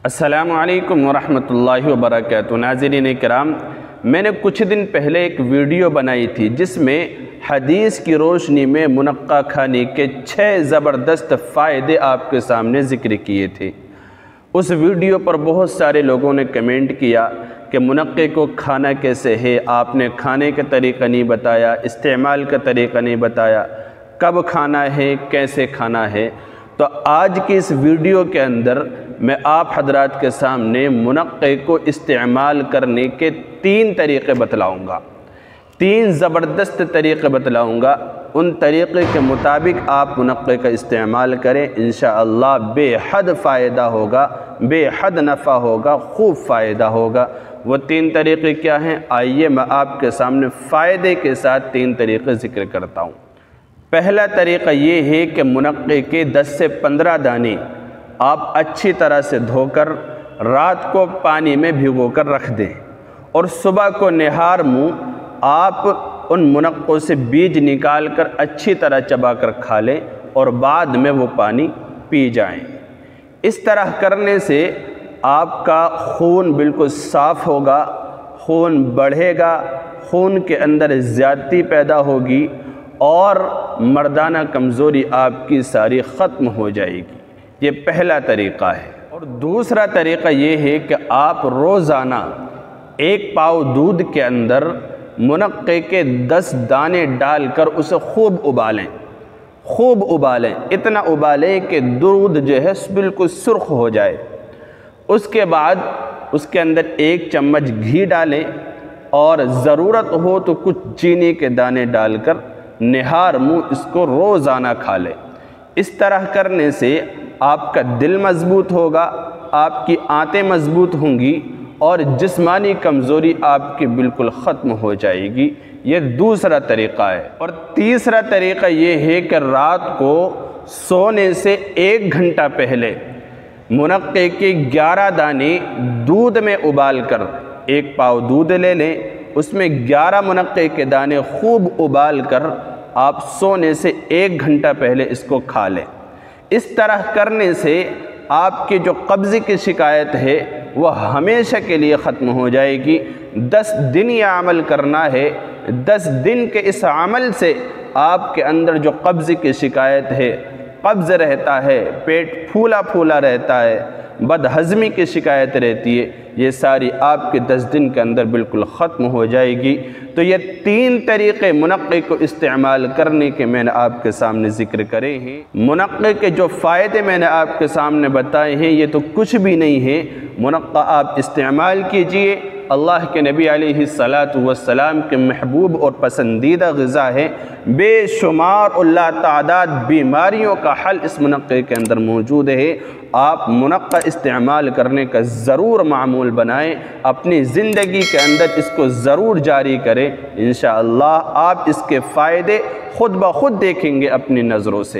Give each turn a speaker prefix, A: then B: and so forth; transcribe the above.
A: السلام علیکم ورحمۃ اللہ وبرکاتہ۔ ناظرین کرام، میں نے کچھ دن پہلے ایک ویڈیو بنائی تھی جس میں حدیث کی روشنی میں منقع کھانے کے 6 زبردست فائدے آپ کے سامنے ذکر کیے تھے۔ اس ویڈیو پر بہت سارے لوگوں نے کمنٹ کیا کہ منقع کو کھانا کیسے ہے، آپ نے کھانے کا طریقہ نہیں بتایا، استعمال کا طریقہ نہیں بتایا، کب کھانا ہے، کیسے کھانا ہے۔ تو آج کی اس ویڈیو کے اندر میں آپ حضرات کے سامنے منقع کو استعمال کرنے کے 3 طریقے بتلاؤں گا، 3 زبردست طریقے بتلاؤں گا۔ ان طریقے کے مطابق آپ منقع کا استعمال کریں، انشاءاللہ بے حد فائدہ ہوگا، بے حد نفع ہوگا، خوب فائدہ ہوگا۔ وہ 3 طریقے کیا ہیں؟ آئیے میں آپ کے سامنے فائدے کے ساتھ 3 طریقے ذکر کرتا ہوں۔ پہلا طریقہ یہ ہے کہ منقع کے 10 سے 15 دانے آپ اچھی طرح سے دھو کر رات کو پانی میں بھگو کر رکھ دیں، اور صبح کو نہار منہ آپ ان منقعوں سے بیج نکال کر اچھی طرح چبا کر کھا لیں، اور بعد میں وہ پانی پی جائیں۔ اس طرح کرنے سے آپ کا خون بالکل صاف ہوگا، خون بڑھے گا، خون کے اندر زیادتی پیدا ہوگی، اور مردانہ کمزوری آپ کی ساری ختم ہو جائے گی۔ یہ پہلا طریقہ ہے۔ اور دوسرا طریقہ یہ ہے کہ آپ روزانہ 1 پاؤ دودھ کے اندر منقع کے 10 دانے ڈال کر اسے خوب ابالیں، خوب ابالیں، اتنا ابالیں کہ دودھ جو ہے بالکل سرخ ہو جائے۔ اس کے بعد اس کے اندر 1 چمچ گھی ڈالیں، اور ضرورت ہو تو کچھ چینی کے دانے ڈال کر نہار منہ اس کو روزانہ کھا لیں۔ اس طرح کرنے سے آپ کا دل مضبوط ہوگا، آپ کی آنتیں مضبوط ہوں گی، اور جسمانی کمزوری آپ کی بالکل ختم ہو جائے گی۔ یہ دوسرا طریقہ ہے۔ اور تیسرا طریقہ یہ ہے کہ رات کو سونے سے 1 گھنٹہ پہلے منقع کے 11 دانے دودھ میں ابال کر 1 پاؤ دودھ لے لیں، اس میں 11 منقع کے دانے خوب ابال کر آپ سونے سے 1 گھنٹہ پہلے اس کو کھا لیں۔ اس طرح کرنے سے آپ کی جو قبض کی شکایت ہے وہ ہمیشہ کے لیے ختم ہو جائے گی۔ 10 دن یہ عمل کرنا ہے۔ 10 دن کے اس عمل سے آپ کے اندر جو قبض کی شکایت ہے، قبض رہتا ہے، پیٹ پھولا پھولا رہتا ہے، بد ہضمی کی شکایت رہتی ہے، یہ ساری آپ کے 10 دن کے اندر بالکل ختم ہو جائے گی۔ تو یہ 3 طریقے منقع کو استعمال کرنے کے میں نے آپ کے سامنے ذکر کرے ہیں۔ منقع کے جو فائدے میں نے آپ کے سامنے بتائے ہیں یہ تو کچھ بھی نہیں ہے۔ منقع آپ استعمال کیجئے، اللہ کے نبی علیہ السلام کے محبوب اور پسندیدہ غذا ہے۔ بے شمار اور لا تعداد بیماریوں کا حل اس منقع کے اندر موجود ہے۔ آپ منقع استعمال کرنے کا ضرور معمول بنائیں، اپنی زندگی کے اندر اس کو ضرور جاری کریں، انشاءاللہ آپ اس کے فائدے خود بخود دیکھیں گے اپنی نظروں سے۔